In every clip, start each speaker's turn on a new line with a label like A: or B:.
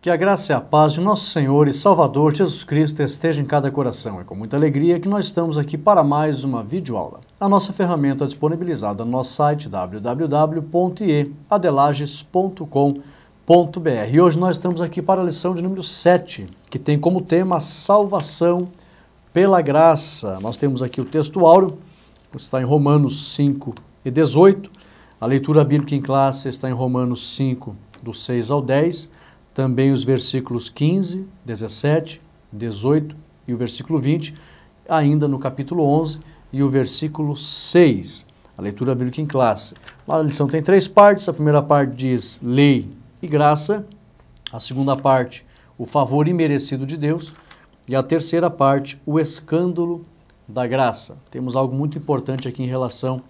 A: Que a graça e a paz de nosso Senhor e Salvador Jesus Cristo esteja em cada coração. É com muita alegria que nós estamos aqui para mais uma videoaula. A nossa ferramenta é disponibilizada no nosso site www.adelages.com.br. E hoje nós estamos aqui para a lição de número 7, que tem como tema a salvação pela graça. Nós temos aqui o texto áureo, que está em Romanos 5 e 18. A leitura bíblica em classe está em Romanos 5, do 6 ao 10. Também os versículos 15, 17, 18 e o versículo 20, ainda no capítulo 11 e o versículo 6, a leitura bíblica em classe. A lição tem 3 partes, a primeira parte diz lei e graça, a segunda parte, o favor imerecido de Deus, e a terceira parte, o escândalo da graça. Temos algo muito importante aqui em relação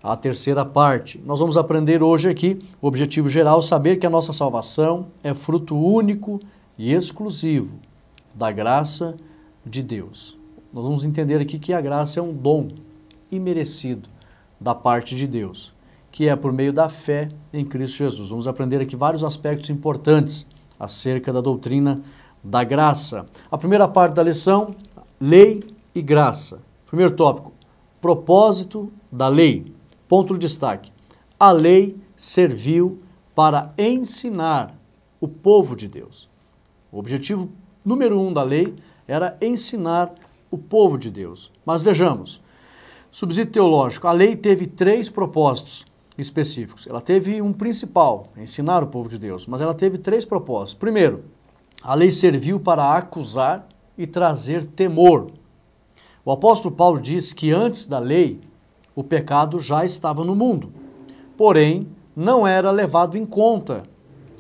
A: a terceira parte. Nós vamos aprender hoje aqui, o objetivo geral, saber que a nossa salvação é fruto único e exclusivo da graça de Deus. Nós vamos entender aqui que a graça é um dom imerecido da parte de Deus, que é por meio da fé em Cristo Jesus. Vamos aprender aqui vários aspectos importantes acerca da doutrina da graça. A primeira parte da lição, lei e graça. Primeiro tópico, propósito da lei. Ponto de destaque, a lei serviu para ensinar o povo de Deus. O objetivo número 1 da lei era ensinar o povo de Deus. Mas vejamos, subsídio teológico, a lei teve 3 propósitos específicos. Ela teve um principal, ensinar o povo de Deus, mas ela teve 3 propósitos. Primeiro, a lei serviu para acusar e trazer temor. O apóstolo Paulo diz que antes da lei, o pecado já estava no mundo, porém não era levado em conta,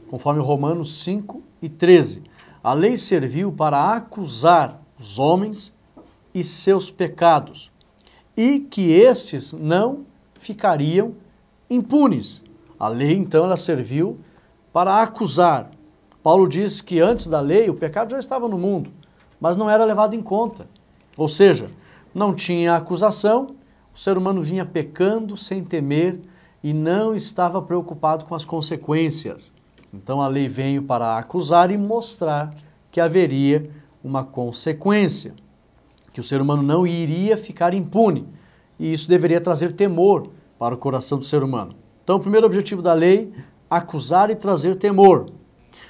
A: conforme Romanos 5 e 13. A lei serviu para acusar os homens e seus pecados, e que estes não ficariam impunes. A lei, então, ela serviu para acusar. Paulo diz que antes da lei o pecado já estava no mundo, mas não era levado em conta. Ou seja, não tinha acusação, o ser humano vinha pecando sem temer e não estava preocupado com as consequências. Então a lei veio para acusar e mostrar que haveria uma consequência, que o ser humano não iria ficar impune. E isso deveria trazer temor para o coração do ser humano. Então o primeiro objetivo da lei, acusar e trazer temor.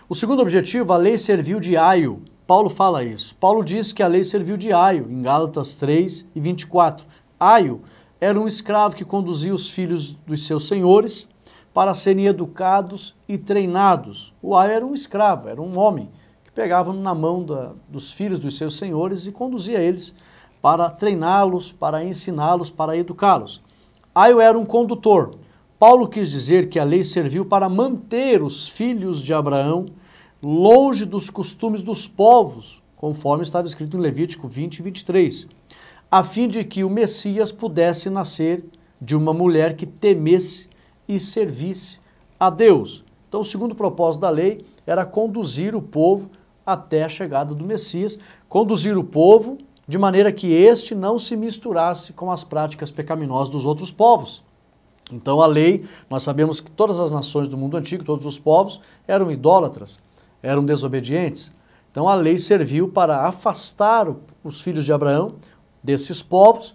A: O segundo objetivo, a lei serviu de aio. Paulo fala isso. Paulo diz que a lei serviu de aio, em Gálatas 3 e 24. Aio era um escravo que conduzia os filhos dos seus senhores para serem educados e treinados. O aio era um escravo, era um homem que pegava na mão dos filhos dos seus senhores e conduzia eles para treiná-los, para ensiná-los, para educá-los. Aio era um condutor. Paulo quis dizer que a lei serviu para manter os filhos de Abraão longe dos costumes dos povos, conforme estava escrito em Levítico 20 e 23. A fim de que o Messias pudesse nascer de uma mulher que temesse e servisse a Deus. Então, o segundo propósito da lei era conduzir o povo até a chegada do Messias, conduzir o povo de maneira que este não se misturasse com as práticas pecaminosas dos outros povos. Então, a lei, nós sabemos que todas as nações do mundo antigo, todos os povos, eram idólatras, eram desobedientes. Então, a lei serviu para afastar os filhos de Abraão desses povos,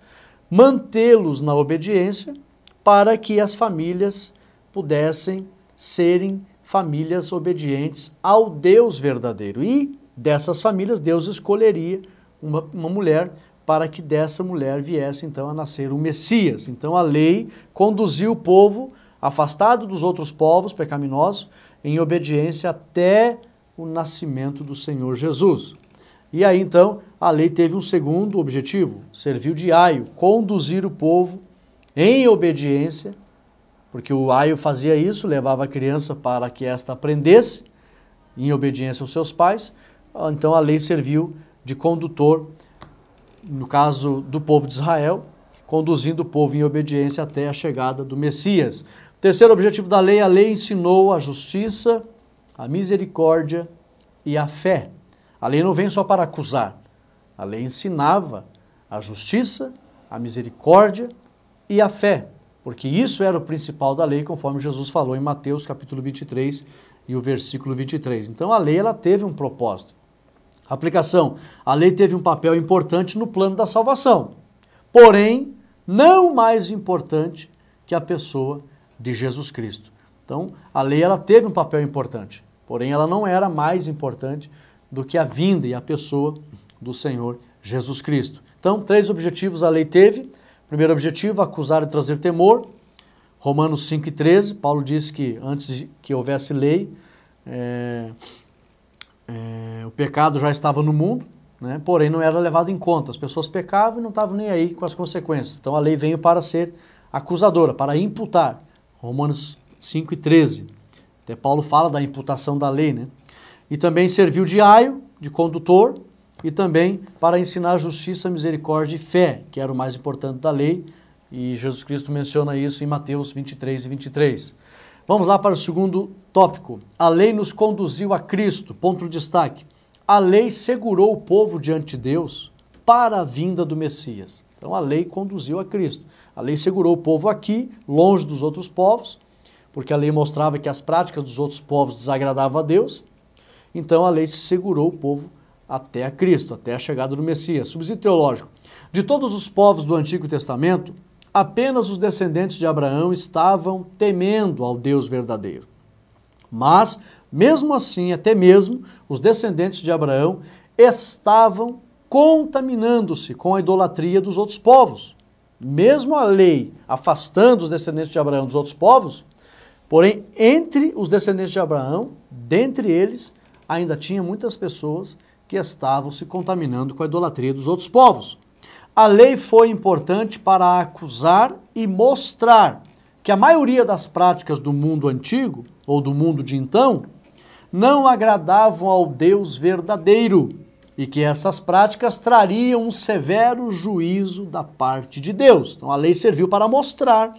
A: mantê-los na obediência para que as famílias pudessem serem famílias obedientes ao Deus verdadeiro. E dessas famílias Deus escolheria uma mulher para que dessa mulher viesse então a nascer o Messias. Então a lei conduziu o povo afastado dos outros povos pecaminosos em obediência até o nascimento do Senhor Jesus. E aí, então, a lei teve um segundo objetivo, serviu de aio, conduzir o povo em obediência, porque o aio fazia isso, levava a criança para que esta aprendesse em obediência aos seus pais. Então, a lei serviu de condutor, no caso do povo de Israel, conduzindo o povo em obediência até a chegada do Messias. Terceiro objetivo da lei, a lei ensinou a justiça, a misericórdia e a fé. A lei não vem só para acusar, a lei ensinava a justiça, a misericórdia e a fé, porque isso era o principal da lei, conforme Jesus falou em Mateus capítulo 23 e o versículo 23. Então a lei ela teve um propósito. Aplicação, a lei teve um papel importante no plano da salvação, porém não mais importante que a pessoa de Jesus Cristo. Então a lei ela teve um papel importante, porém ela não era mais importante do que a vinda e a pessoa do Senhor Jesus Cristo. Então 3 objetivos a lei teve. Primeiro objetivo, acusar e trazer temor. Romanos 5:13, Paulo diz que antes que houvesse lei, o pecado já estava no mundo, né? Porém não era levado em conta. As pessoas pecavam e não estavam nem aí com as consequências. Então a lei veio para ser acusadora, para imputar. Romanos 5:13. Até Paulo fala da imputação da lei, né? E também serviu de aio, de condutor, e também para ensinar justiça, misericórdia e fé, que era o mais importante da lei, e Jesus Cristo menciona isso em Mateus 23 e 23. Vamos lá para o segundo tópico. A lei nos conduziu a Cristo. Ponto de destaque. A lei segurou o povo diante de Deus para a vinda do Messias. Então a lei conduziu a Cristo. A lei segurou o povo aqui, longe dos outros povos, porque a lei mostrava que as práticas dos outros povos desagradavam a Deus. Então a lei segurou o povo até a Cristo, até a chegada do Messias. Subsídio teológico. De todos os povos do Antigo Testamento, apenas os descendentes de Abraão estavam temendo ao Deus verdadeiro. Mas, mesmo assim, até mesmo os descendentes de Abraão estavam contaminando-se com a idolatria dos outros povos. Mesmo a lei afastando os descendentes de Abraão dos outros povos, porém, entre os descendentes de Abraão, dentre eles, ainda tinha muitas pessoas que estavam se contaminando com a idolatria dos outros povos. A lei foi importante para acusar e mostrar que a maioria das práticas do mundo antigo, ou do mundo de então, não agradavam ao Deus verdadeiro e que essas práticas trariam um severo juízo da parte de Deus. Então a lei serviu para mostrar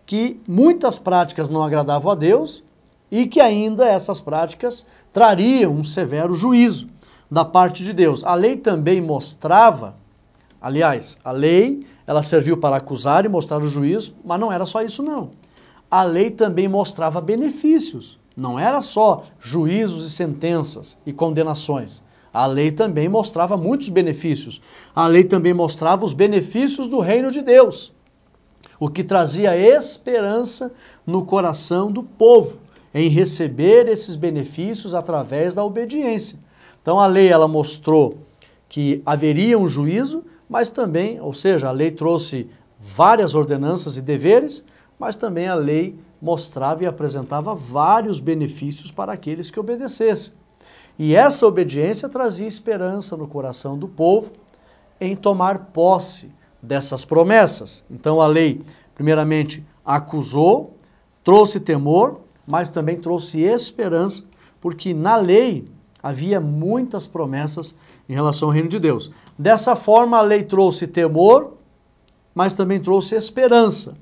A: que muitas práticas não agradavam a Deus e que ainda essas práticas trariam um severo juízo da parte de Deus. A lei também mostrava, aliás, a lei ela serviu para acusar e mostrar o juízo, mas não era só isso não. A lei também mostrava benefícios, não era só juízos e sentenças e condenações. A lei também mostrava muitos benefícios. A lei também mostrava os benefícios do reino de Deus, o que trazia esperança no coração do povo em receber esses benefícios através da obediência. Então a lei ela mostrou que haveria um juízo, mas também, ou seja, a lei trouxe várias ordenanças e deveres, mas também a lei mostrava e apresentava vários benefícios para aqueles que obedecessem. E essa obediência trazia esperança no coração do povo em tomar posse dessas promessas. Então a lei, primeiramente, acusou, trouxe temor, mas também trouxe esperança, porque na lei havia muitas promessas em relação ao reino de Deus. Dessa forma, a lei trouxe temor, mas também trouxe esperança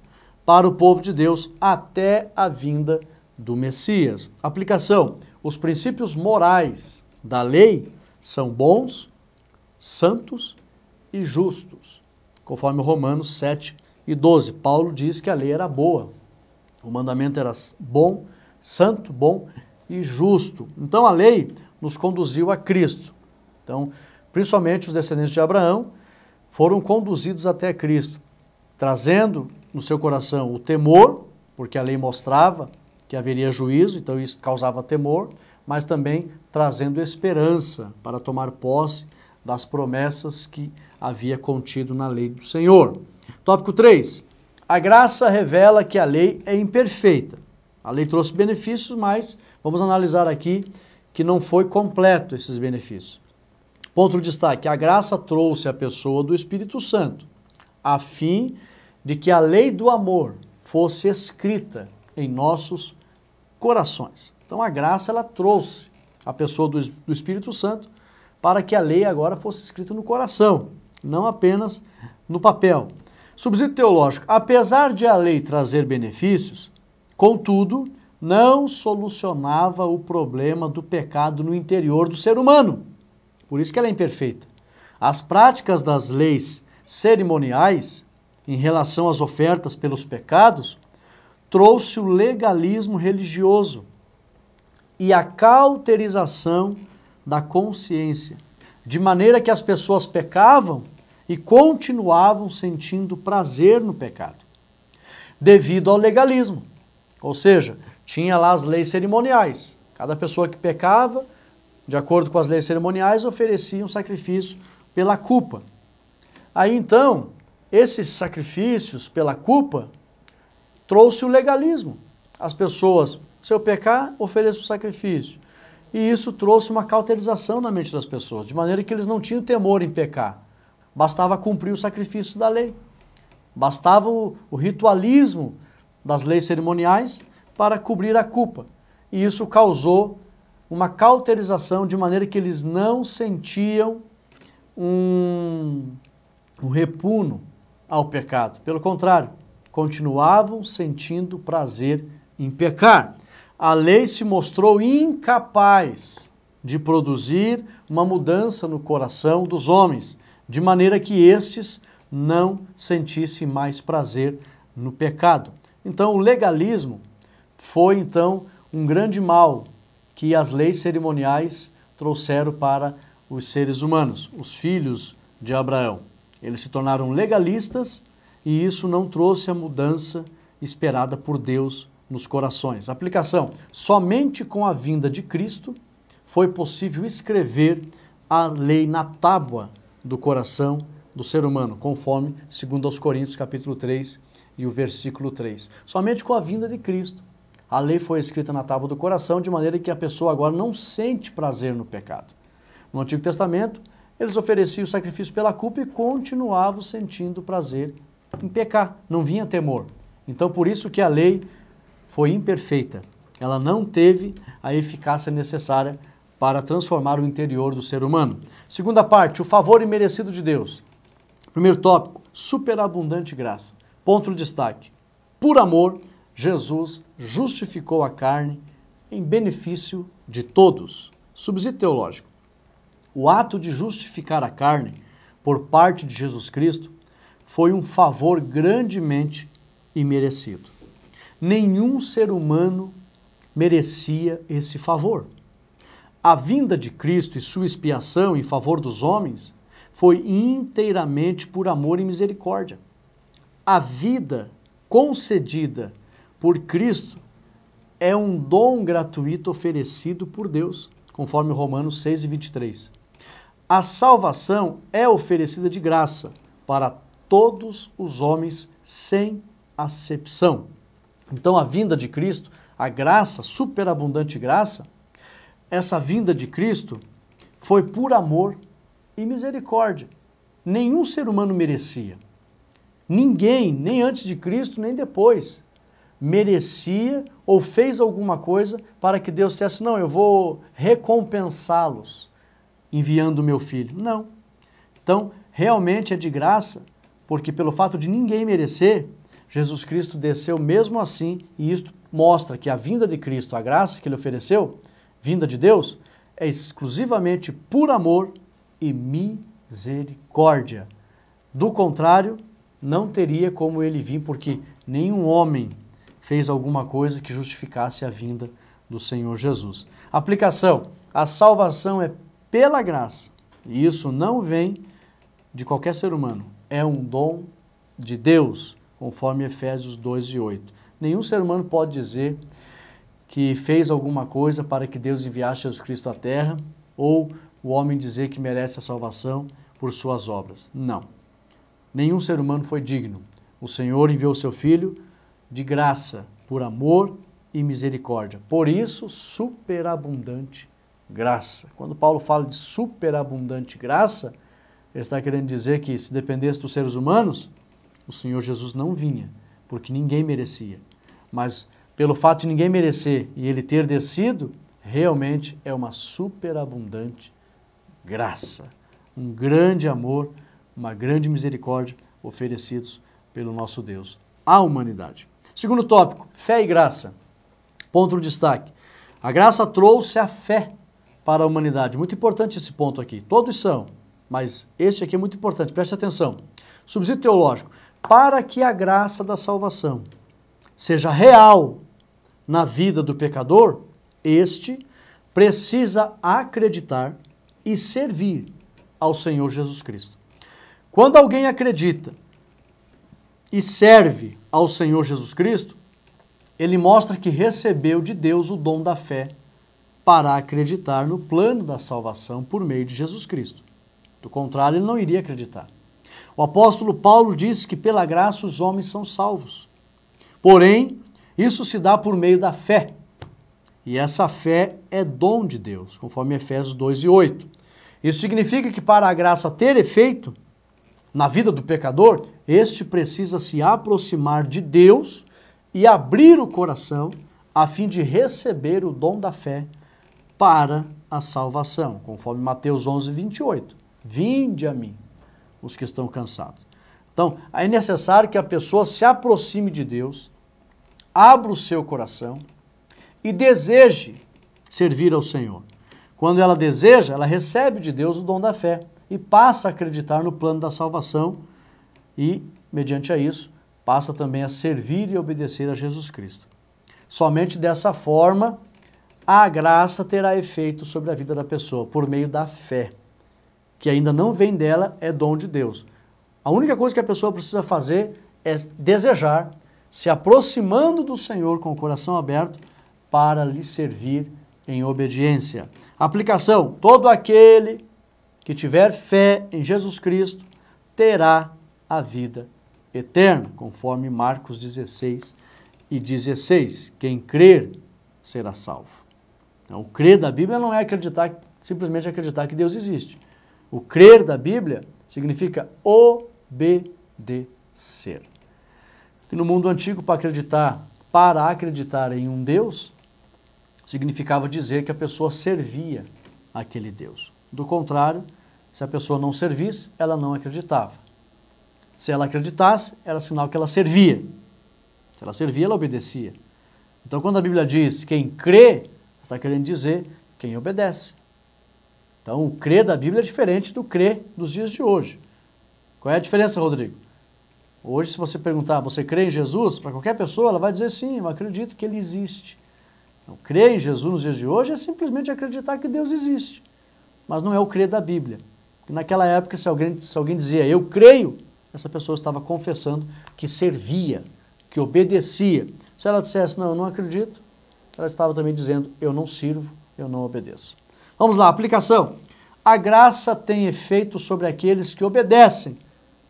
A: para o povo de Deus até a vinda do Messias. Aplicação: os princípios morais da lei são bons, santos e justos. Conforme Romanos 7:12, Paulo diz que a lei era boa. O mandamento era bom, santo, bom e justo. Então a lei nos conduziu a Cristo. Então, principalmente os descendentes de Abraão foram conduzidos até Cristo, trazendo no seu coração o temor, porque a lei mostrava que haveria juízo, então isso causava temor, mas também trazendo esperança para tomar posse das promessas que havia contido na lei do Senhor. Tópico 3. A graça revela que a lei é imperfeita. A lei trouxe benefícios, mas vamos analisar aqui que não foi completo esses benefícios. Ponto de destaque: a graça trouxe a pessoa do Espírito Santo, a fim de que a lei do amor fosse escrita em nossos corações. Então a graça ela trouxe a pessoa do Espírito Santo para que a lei agora fosse escrita no coração, não apenas no papel. Subsídio teológico: apesar de a lei trazer benefícios, contudo, não solucionava o problema do pecado no interior do ser humano. Por isso que ela é imperfeita. As práticas das leis cerimoniais, em relação às ofertas pelos pecados, trouxe o legalismo religioso e a cauterização da consciência, de maneira que as pessoas pecavam e continuavam sentindo prazer no pecado, devido ao legalismo. Ou seja, tinha lá as leis cerimoniais. Cada pessoa que pecava, de acordo com as leis cerimoniais, oferecia um sacrifício pela culpa. Aí então, esses sacrifícios pela culpa trouxe o legalismo. As pessoas, se eu pecar, ofereço o sacrifício. E isso trouxe uma cauterização na mente das pessoas, de maneira que eles não tinham temor em pecar. Bastava cumprir o sacrifício da lei. Bastava o ritualismo das leis cerimoniais para cobrir a culpa. E isso causou uma cauterização, de maneira que eles não sentiam um repugno ao pecado. Pelo contrário, continuavam sentindo prazer em pecar. A lei se mostrou incapaz de produzir uma mudança no coração dos homens, de maneira que estes não sentissem mais prazer no pecado. Então, o legalismo foi, então, um grande mal que as leis cerimoniais trouxeram para os seres humanos, os filhos de Abraão. Eles se tornaram legalistas e isso não trouxe a mudança esperada por Deus nos corações. Aplicação: somente com a vinda de Cristo foi possível escrever a lei na tábua do coração do ser humano, conforme 2 Coríntios capítulo 3 e o versículo 3. Somente com a vinda de Cristo a lei foi escrita na tábua do coração, de maneira que a pessoa agora não sente prazer no pecado. No Antigo Testamento, eles ofereciam o sacrifício pela culpa e continuavam sentindo prazer em pecar, não vinha temor. Então, por isso que a lei foi imperfeita. Ela não teve a eficácia necessária para transformar o interior do ser humano. Segunda parte, o favor imerecido de Deus. Primeiro tópico, superabundante graça. Ponto de destaque. Por amor, Jesus justificou a carne em benefício de todos. Subsídio teológico. O ato de justificar a carne por parte de Jesus Cristo foi um favor grandemente imerecido. Nenhum ser humano merecia esse favor. A vinda de Cristo e sua expiação em favor dos homens foi inteiramente por amor e misericórdia. A vida concedida por Cristo é um dom gratuito oferecido por Deus, conforme Romanos 6:23. A salvação é oferecida de graça para todos os homens sem acepção. Então, a vinda de Cristo, a graça, superabundante graça, essa vinda de Cristo foi por amor e misericórdia. Nenhum ser humano merecia. Ninguém, nem antes de Cristo, nem depois, merecia ou fez alguma coisa para que Deus dissesse, não, eu vou recompensá-los enviando o meu filho. Não. Então, realmente é de graça, porque pelo fato de ninguém merecer, Jesus Cristo desceu mesmo assim, e isto mostra que a vinda de Cristo, a graça que ele ofereceu, vinda de Deus, é exclusivamente por amor e misericórdia. Do contrário, não teria como ele vir, porque nenhum homem fez alguma coisa que justificasse a vinda do Senhor Jesus. Aplicação: a salvação é pela graça, e isso não vem de qualquer ser humano, é um dom de Deus, conforme Efésios 2:8. Nenhum ser humano pode dizer que fez alguma coisa para que Deus enviasse Jesus Cristo à terra, ou o homem dizer que merece a salvação por suas obras. Não. Nenhum ser humano foi digno. O Senhor enviou o seu Filho de graça, por amor e misericórdia. Por isso, superabundante graça. Quando Paulo fala de superabundante graça, ele está querendo dizer que se dependesse dos seres humanos, o Senhor Jesus não vinha, porque ninguém merecia. Mas pelo fato de ninguém merecer e ele ter descido, realmente é uma superabundante graça. Um grande amor, uma grande misericórdia oferecidos pelo nosso Deus à humanidade. Segundo tópico, fé e graça. Ponto de destaque. A graça trouxe a fé para a humanidade. Muito importante esse ponto aqui. Todos são, mas este aqui é muito importante. Preste atenção. Subsídio teológico. Para que a graça da salvação seja real na vida do pecador, este precisa acreditar e servir ao Senhor Jesus Cristo. Quando alguém acredita e serve ao Senhor Jesus Cristo, ele mostra que recebeu de Deus o dom da fé para acreditar no plano da salvação por meio de Jesus Cristo. Do contrário, ele não iria acreditar. O apóstolo Paulo diz que pela graça os homens são salvos. Porém, isso se dá por meio da fé. E essa fé é dom de Deus, conforme Efésios 2:8. Isso significa que para a graça ter efeito na vida do pecador, este precisa se aproximar de Deus e abrir o coração a fim de receber o dom da fé para a salvação, conforme Mateus 11:28. Vinde a mim, os que estão cansados. Então, é necessário que a pessoa se aproxime de Deus, abra o seu coração e deseje servir ao Senhor. Quando ela deseja, ela recebe de Deus o dom da fé e passa a acreditar no plano da salvação e, mediante a isso, passa também a servir e obedecer a Jesus Cristo. Somente dessa forma, a graça terá efeito sobre a vida da pessoa, por meio da fé, que ainda não vem dela, é dom de Deus. A única coisa que a pessoa precisa fazer é desejar, se aproximando do Senhor com o coração aberto, para lhe servir em obediência. Aplicação: todo aquele que tiver fé em Jesus Cristo terá a vida eterna, conforme Marcos 16:16. Quem crer será salvo. Então, o crer da Bíblia não é acreditar, simplesmente acreditar que Deus existe. O crer da Bíblia significa obedecer. E no mundo antigo, para acreditar em um Deus, significava dizer que a pessoa servia àquele Deus. Do contrário, se a pessoa não servisse, ela não acreditava. Se ela acreditasse, era sinal que ela servia. Se ela servia, ela obedecia. Então, quando a Bíblia diz quem crê, está querendo dizer quem obedece. Então, o crer da Bíblia é diferente do crer dos dias de hoje. Qual é a diferença, Rodrigo? Hoje, se você perguntar, você crê em Jesus? Para qualquer pessoa, ela vai dizer sim, eu acredito que ele existe. Então, crer em Jesus nos dias de hoje é simplesmente acreditar que Deus existe. Mas não é o crer da Bíblia. Porque naquela época, se alguém dizia, eu creio, essa pessoa estava confessando que servia, que obedecia. Se ela dissesse, não, eu não acredito, ela estava também dizendo, eu não sirvo, eu não obedeço. Vamos lá, aplicação. A graça tem efeito sobre aqueles que obedecem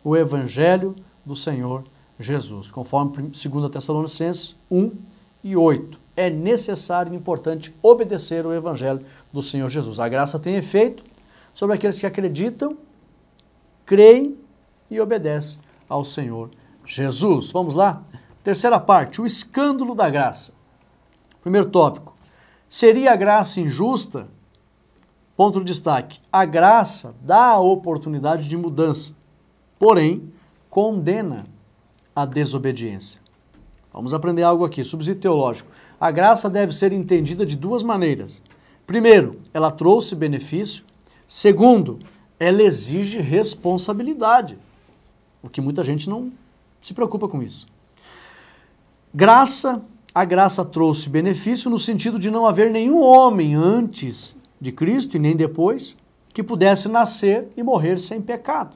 A: o Evangelho do Senhor Jesus, conforme 2 Tessalonicenses 1:8. É necessário e importante obedecer o Evangelho do Senhor Jesus. A graça tem efeito sobre aqueles que acreditam, creem e obedecem ao Senhor Jesus. Vamos lá? Terceira parte, o escândalo da graça. Primeiro tópico, seria a graça injusta? Ponto de destaque, a graça dá a oportunidade de mudança, porém, condena a desobediência. Vamos aprender algo aqui, subsídio teológico. A graça deve ser entendida de duas maneiras. Primeiro, ela trouxe benefício. Segundo, ela exige responsabilidade, o que muita gente não se preocupa com isso. A graça trouxe benefício no sentido de não haver nenhum homem antes de Cristo e nem depois que pudesse nascer e morrer sem pecado.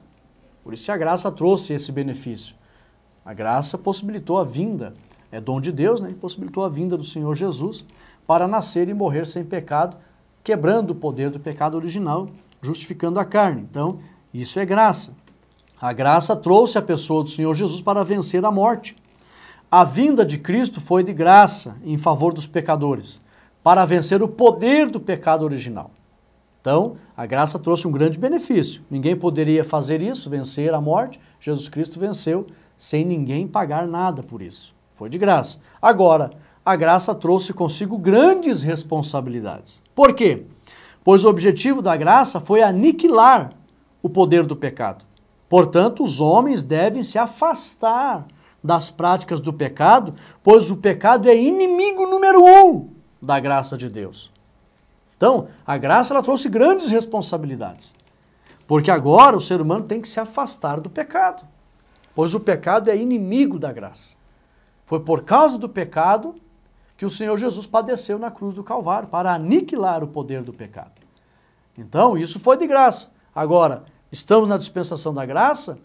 A: Por isso a graça trouxe esse benefício. A graça possibilitou a vinda, é dom de Deus, né? Possibilitou a vinda do Senhor Jesus para nascer e morrer sem pecado, quebrando o poder do pecado original, justificando a carne. Então, isso é graça. A graça trouxe a pessoa do Senhor Jesus para vencer a morte. A vinda de Cristo foi de graça em favor dos pecadores, para vencer o poder do pecado original. Então, a graça trouxe um grande benefício. Ninguém poderia fazer isso, vencer a morte. Jesus Cristo venceu sem ninguém pagar nada por isso. Foi de graça. Agora, a graça trouxe consigo grandes responsabilidades. Por quê? Pois o objetivo da graça foi aniquilar o poder do pecado. Portanto, os homens devem se afastar das práticas do pecado, pois o pecado é inimigo número 1 da graça de Deus. Então, a graça ela trouxe grandes responsabilidades, porque agora o ser humano tem que se afastar do pecado, pois o pecado é inimigo da graça. Foi por causa do pecado que o Senhor Jesus padeceu na cruz do Calvário para aniquilar o poder do pecado. Então, isso foi de graça. Agora, estamos na dispensação da graça,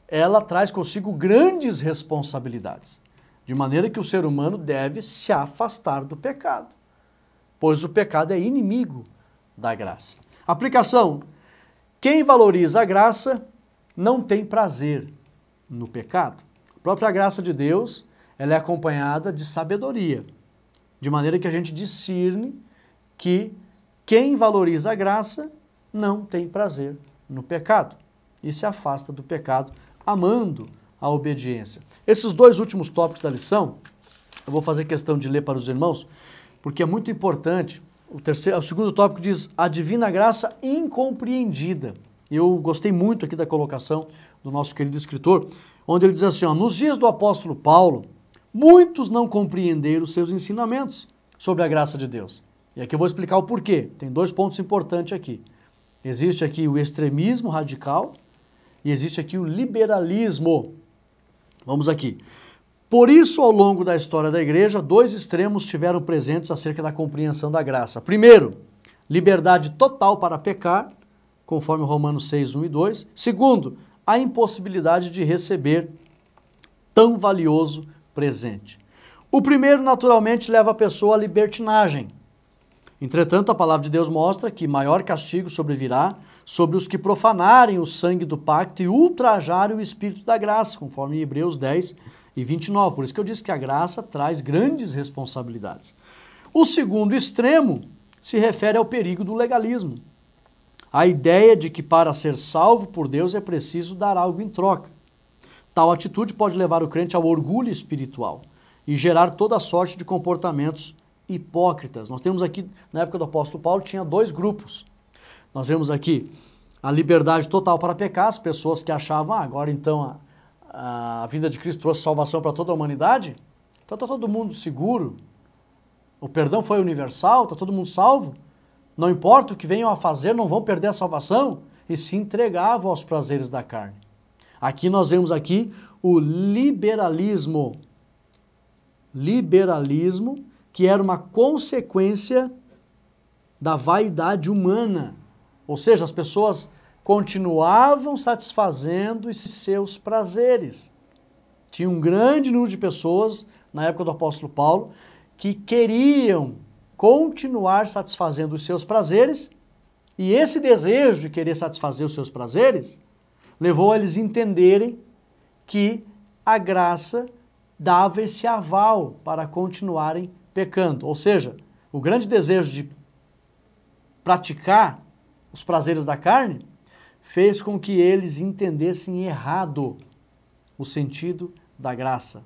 A: ela traz consigo grandes responsabilidades, de maneira que o ser humano deve se afastar do pecado, pois o pecado é inimigo da graça. Aplicação: quem valoriza a graça não tem prazer no pecado. A própria graça de Deus, ela é acompanhada de sabedoria, de maneira que a gente discerne que quem valoriza a graça não tem prazer no pecado e se afasta do pecado, amando a obediência. Esses dois últimos tópicos da lição, eu vou fazer questão de ler para os irmãos, porque é muito importante. O segundo tópico diz a divina graça incompreendida. Eu gostei muito aqui da colocação do nosso querido escritor, onde ele diz assim, ó, nos dias do apóstolo Paulo, muitos não compreenderam os seus ensinamentos sobre a graça de Deus. E aqui eu vou explicar o porquê. Tem dois pontos importantes aqui. Existe aqui o extremismo radical e existe aqui o liberalismo. Vamos aqui. Por isso, ao longo da história da igreja, dois extremos tiveram presentes acerca da compreensão da graça. Primeiro, liberdade total para pecar, conforme Romanos 6, 1 e 2. Segundo, a impossibilidade de receber tão valioso presente. O primeiro, naturalmente, leva a pessoa à libertinagem. Entretanto, a palavra de Deus mostra que maior castigo sobrevirá sobre os que profanarem o sangue do pacto e ultrajarem o Espírito da graça, conforme Hebreus 10 e 29. Por isso que eu disse que a graça traz grandes responsabilidades. O segundo extremo se refere ao perigo do legalismo. A ideia de que para ser salvo por Deus é preciso dar algo em troca. Tal atitude pode levar o crente ao orgulho espiritual e gerar toda sorte de comportamentos hipócritas. Nós temos aqui, na época do apóstolo Paulo, tinha dois grupos. Nós vemos aqui a liberdade total para pecar, as pessoas que achavam, agora então a vida de Cristo trouxe salvação para toda a humanidade, então está todo mundo seguro, o perdão foi universal, está todo mundo salvo, não importa o que venham a fazer, não vão perder a salvação, e se entregavam aos prazeres da carne. Aqui nós vemos aqui o liberalismo, que era uma consequência da vaidade humana. Ou seja, as pessoas continuavam satisfazendo os seus prazeres. Tinha um grande número de pessoas, na época do apóstolo Paulo, que queriam continuar satisfazendo os seus prazeres, e esse desejo de querer satisfazer os seus prazeres levou a eles entenderem que a graça dava esse aval para continuarem pecando. Ou seja, o grande desejo de praticar os prazeres da carne fez com que eles entendessem errado o sentido da graça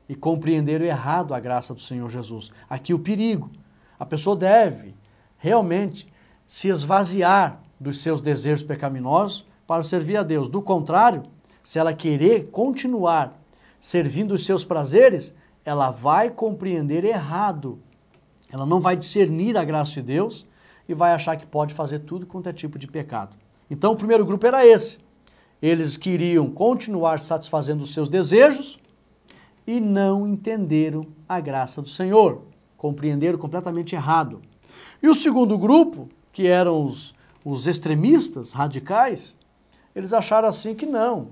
A: e compreenderam errado a graça do Senhor Jesus. Aqui o perigo. A pessoa deve realmente se esvaziar dos seus desejos pecaminosos para servir a Deus. Do contrário, se ela querer continuar servindo os seus prazeres, ela vai compreender errado. Ela não vai discernir a graça de Deus e vai achar que pode fazer tudo quanto é tipo de pecado. Então o primeiro grupo era esse. Eles queriam continuar satisfazendo os seus desejos e não entenderam a graça do Senhor. Compreenderam completamente errado. E o segundo grupo, que eram os extremistas radicais, eles acharam assim que não.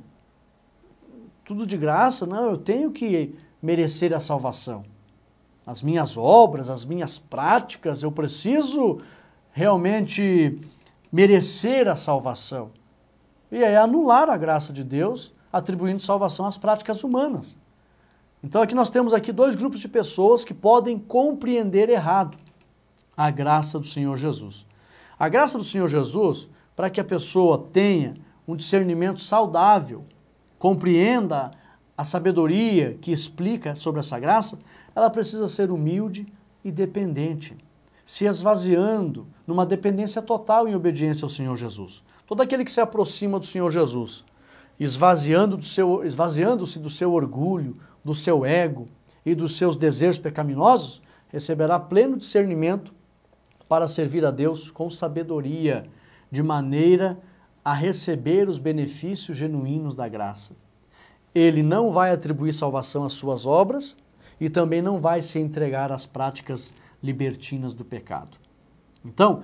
A: Tudo de graça, não, eu tenho que merecer a salvação. As minhas obras, as minhas práticas, eu preciso realmente merecer a salvação. E aí anular a graça de Deus, atribuindo salvação às práticas humanas. Então aqui nós temos aqui dois grupos de pessoas que podem compreender errado a graça do Senhor Jesus. A graça do Senhor Jesus, para que a pessoa tenha um discernimento saudável, compreenda a sabedoria que explica sobre essa graça, ela precisa ser humilde e dependente, se esvaziando numa dependência total em obediência ao Senhor Jesus. Todo aquele que se aproxima do Senhor Jesus, esvaziando-se do seu orgulho, do seu ego e dos seus desejos pecaminosos, receberá pleno discernimento para servir a Deus com sabedoria, de maneira a receber os benefícios genuínos da graça. Ele não vai atribuir salvação às suas obras e também não vai se entregar às práticas libertinas do pecado. Então,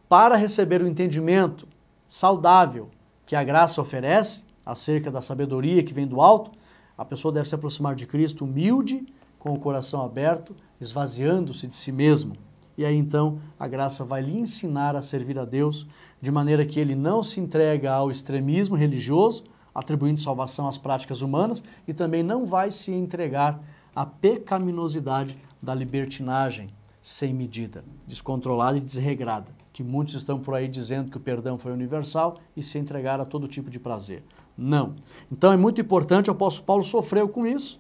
A: para receber o entendimento saudável que a graça oferece, acerca da sabedoria que vem do alto, a pessoa deve se aproximar de Cristo humilde, com o coração aberto, esvaziando-se de si mesmo. E aí então a graça vai lhe ensinar a servir a Deus, de maneira que ele não se entrega ao extremismo religioso, atribuindo salvação às práticas humanas, e também não vai se entregar à pecaminosidade da libertinagem sem medida, descontrolada e desregrada, que muitos estão por aí dizendo que o perdão foi universal e se entregaram a todo tipo de prazer. Não. Então é muito importante, o apóstolo Paulo sofreu com isso,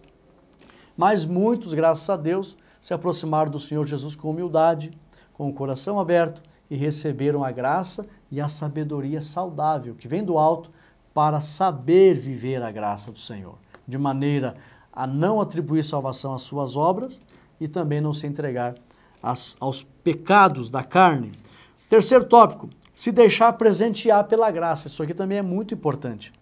A: mas muitos, graças a Deus, se aproximaram do Senhor Jesus com humildade, com o coração aberto e receberam a graça e a sabedoria saudável que vem do alto para saber viver a graça do Senhor, de maneira a não atribuir salvação às suas obras e também não se entregar aos pecados da carne. Terceiro tópico, se deixar presentear pela graça. Isso aqui também é muito importante.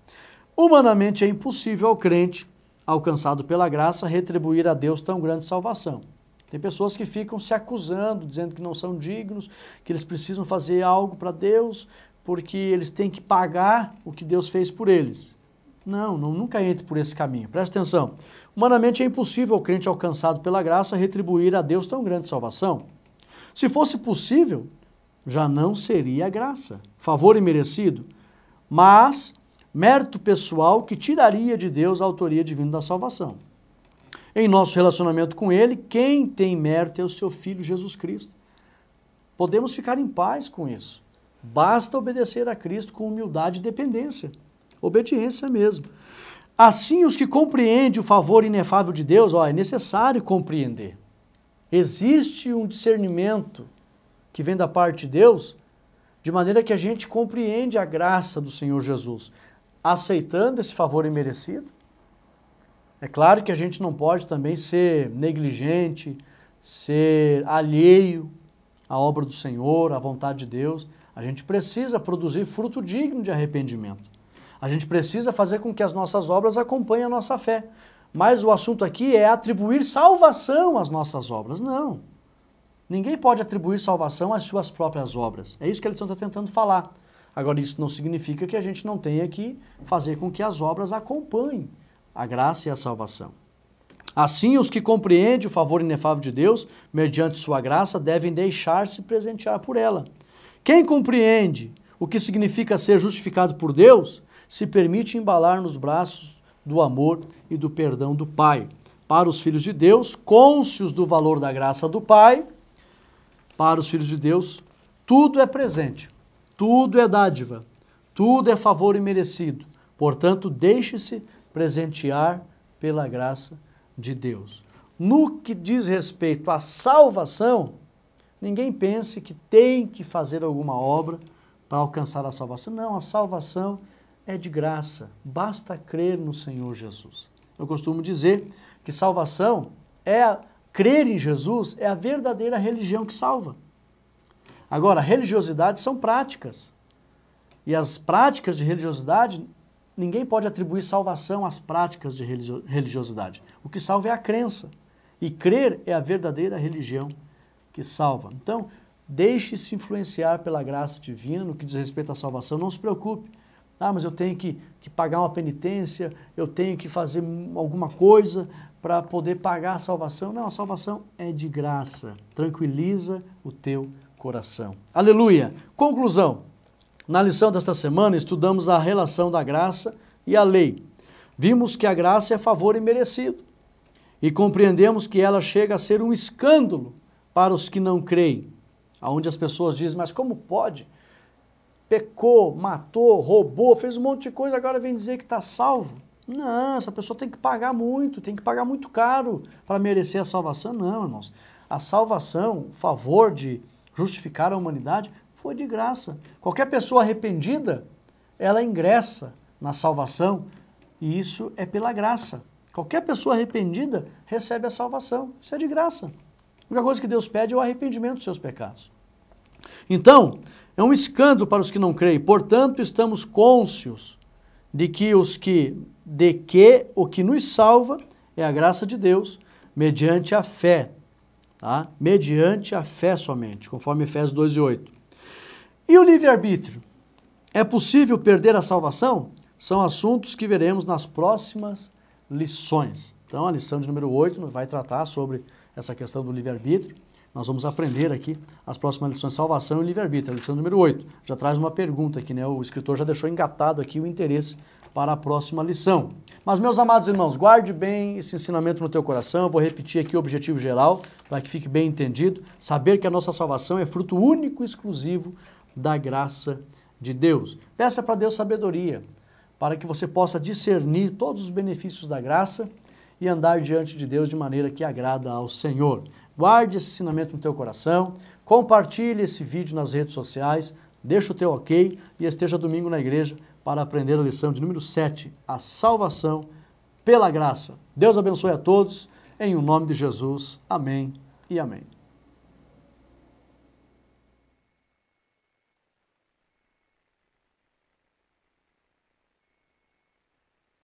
A: Humanamente é impossível ao crente, alcançado pela graça, retribuir a Deus tão grande salvação. Tem pessoas que ficam se acusando, dizendo que não são dignos, que eles precisam fazer algo para Deus, porque eles têm que pagar o que Deus fez por eles. Não, nunca entre por esse caminho. Presta atenção. Humanamente é impossível ao crente alcançado pela graça retribuir a Deus tão grande salvação. Se fosse possível, já não seria graça, favor imerecido, mas mérito pessoal que tiraria de Deus a autoria divina da salvação. Em nosso relacionamento com Ele, quem tem mérito é o seu Filho Jesus Cristo. Podemos ficar em paz com isso. Basta obedecer a Cristo com humildade e dependência. Obediência mesmo. Assim, os que compreendem o favor inefável de Deus, é necessário compreender. Existe um discernimento que vem da parte de Deus, de maneira que a gente compreende a graça do Senhor Jesus, aceitando esse favor imerecido. É claro que a gente não pode também ser negligente, ser alheio à obra do Senhor, à vontade de Deus. A gente precisa produzir fruto digno de arrependimento. A gente precisa fazer com que as nossas obras acompanhem a nossa fé. Mas o assunto aqui é atribuir salvação às nossas obras. Não. Ninguém pode atribuir salvação às suas próprias obras. É isso que a lição está tentando falar. Agora, isso não significa que a gente não tenha que fazer com que as obras acompanhem a graça e a salvação. Assim, os que compreendem o favor inefável de Deus, mediante sua graça, devem deixar-se presentear por ela. Quem compreende o que significa ser justificado por Deus, se permite embalar nos braços do amor e do perdão do Pai. Para os filhos de Deus, cônscios do valor da graça do Pai, para os filhos de Deus, tudo é presente, tudo é dádiva, tudo é favor imerecido. Portanto, deixe-se presentear pela graça de Deus. No que diz respeito à salvação, ninguém pense que tem que fazer alguma obra para alcançar a salvação. Não, a salvação é de graça, basta crer no Senhor Jesus. Eu costumo dizer que salvação crer em Jesus é a verdadeira religião que salva. Agora, religiosidade são práticas. E as práticas de religiosidade, ninguém pode atribuir salvação às práticas de religiosidade. O que salva é a crença. E crer é a verdadeira religião que salva. Então, deixe-se influenciar pela graça divina no que diz respeito à salvação. Não se preocupe. Mas eu tenho que pagar uma penitência, eu tenho que fazer alguma coisa para poder pagar a salvação. Não, a salvação é de graça. Tranquiliza o teu coração. Aleluia! Conclusão. Na lição desta semana, estudamos a relação da graça e a lei. Vimos que a graça é favor imerecido. E compreendemos que ela chega a ser um escândalo para os que não creem. Onde as pessoas dizem, mas como pode? Pecou, matou, roubou, fez um monte de coisa, agora vem dizer que está salvo. Não, essa pessoa tem que pagar muito caro para merecer a salvação. Não, irmãos. A salvação, o favor de justificar a humanidade, foi de graça. Qualquer pessoa arrependida, ela ingressa na salvação e isso é pela graça. Qualquer pessoa arrependida recebe a salvação. Isso é de graça. A única coisa que Deus pede é o arrependimento dos seus pecados. Então, é um escândalo para os que não creem. Portanto, estamos cônscios de que o que nos salva é a graça de Deus, mediante a fé, tá? Mediante a fé somente, conforme Efésios 2:8. E o livre-arbítrio? É possível perder a salvação? São assuntos que veremos nas próximas lições. Então, a lição de número 8 vai tratar sobre essa questão do livre-arbítrio. Nós vamos aprender aqui as próximas lições, salvação e livre-arbítrio. A lição número 8 já traz uma pergunta aqui, né? O escritor já deixou engatado aqui o interesse para a próxima lição. Mas, meus amados irmãos, guarde bem esse ensinamento no teu coração. Eu vou repetir aqui o objetivo geral, para que fique bem entendido. Saber que a nossa salvação é fruto único e exclusivo da graça de Deus. Peça para Deus sabedoria, para que você possa discernir todos os benefícios da graça e andar diante de Deus de maneira que agrada ao Senhor. Guarde esse ensinamento no teu coração, compartilhe esse vídeo nas redes sociais, deixa o teu ok e esteja domingo na igreja para aprender a lição de número 7, a salvação pela graça. Deus abençoe a todos, em o nome de Jesus. Amém e amém.